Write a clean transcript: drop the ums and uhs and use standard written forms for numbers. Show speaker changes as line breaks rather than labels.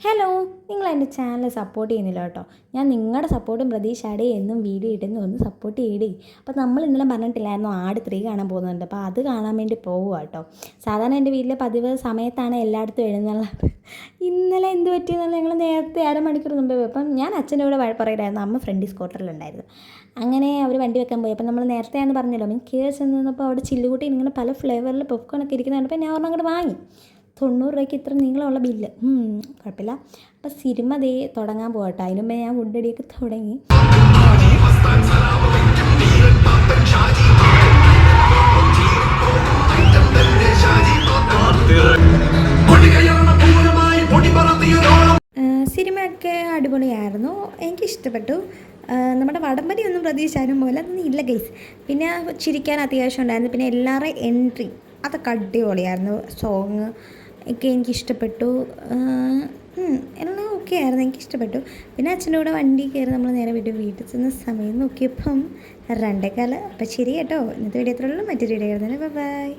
Hello, നിങ്ങൾ എൻ്റെ channel support ചെയ്യുന്നില്ല കേട്ടോ. ഞാൻ നിങ്ങളുടെ സപ്പോർട്ടും പ്രതീക്ഷയോടെ എന്നും വീഡിയോ ഇടുന്നു, ഒന്ന് സപ്പോർട്ട് ചെയ്യടേ. അപ്പോൾ നമ്മൾ ഇന്നലെ പറഞ്ഞിട്ടില്ലായിരുന്നു ആട് 3 കാണാൻ പോകുന്നുണ്ട്. അപ്പോൾ അത് കാണാൻ വേണ്ടി പോവുക കേട്ടോ. സാധാരണ എൻ്റെ വീട്ടിലെ പതിവ് സമയത്താണ് എല്ലായിടത്തും എഴുന്നള്ളത്. ഇന്നലെ എന്ത് പറ്റിയെന്നുള്ള ഞങ്ങൾ നേരത്തെ അരമണിക്കൂർ മുമ്പേ പോയി. അപ്പം ഞാൻ അച്ഛൻ്റെ കൂടെ പറയില്ലായിരുന്നു, അമ്മ ഫ്രണ്ട് സ്കൂട്ടറിലുണ്ടായിരുന്നു. അങ്ങനെ അവർ വണ്ടി വെക്കാൻ പോയി. അപ്പം നമ്മൾ നേരത്തെയാണെന്ന് പറഞ്ഞല്ലോ, മീൻ കയറി ചെന്ന് നിന്നപ്പോൾ അവിടെ ചില്ലുകൂട്ടി ഇങ്ങനെ പല ഫ്ലേവറിൽ പോപ്കോണൊക്കെ ഇരിക്കുന്നത് കണ്ടപ്പോൾ ഞാൻ ഒരെണ്ണം അങ്ങോട്ട് വാങ്ങി. 90 രൂപയ്ക്ക് ഇത്ര നീളമുള്ള ബില്ല്, കുഴപ്പമില്ല. അപ്പോൾ സിനിമ ദേ തുടങ്ങാൻ പോകട്ടെ. അതിന് മുമ്പേ ഞാൻ ഫുഡടിയൊക്കെ തുടങ്ങി. സിനിമയൊക്കെ അടിപൊളിയായിരുന്നു, എനിക്കിഷ്ടപ്പെട്ടു. നമ്മുടെ വടംവലി ഒന്നും പ്രതീക്ഷിച്ചാലും പോലെ അതൊന്നും ഇല്ല ഗൈസ്. പിന്നെ ചിരിക്കാൻ അത്യാവശ്യം ഉണ്ടായിരുന്നു. പിന്നെ എല്ലാവരുടെയും എൻട്രി അതൊക്കെ അടിപൊളിയായിരുന്നു. സോങ് ഒക്കെ എനിക്കിഷ്ടപ്പെട്ടു. എല്ലാം ഓക്കെ ആയിരുന്നു, എനിക്കിഷ്ടപ്പെട്ടു. പിന്നെ അച്ഛൻ്റെ കൂടെ വണ്ടി കയറി നമ്മൾ നേരെ വീട്ടിൽ ചെന്ന സമയം നോക്കിയപ്പം 2:15. അപ്പം ശരി കേട്ടോ, ഇന്നത്തെ വീഡിയോ എത്രയുള്ളൂ. മറ്റൊരു വീഡിയോ ആയിരുന്നു. ബൈ.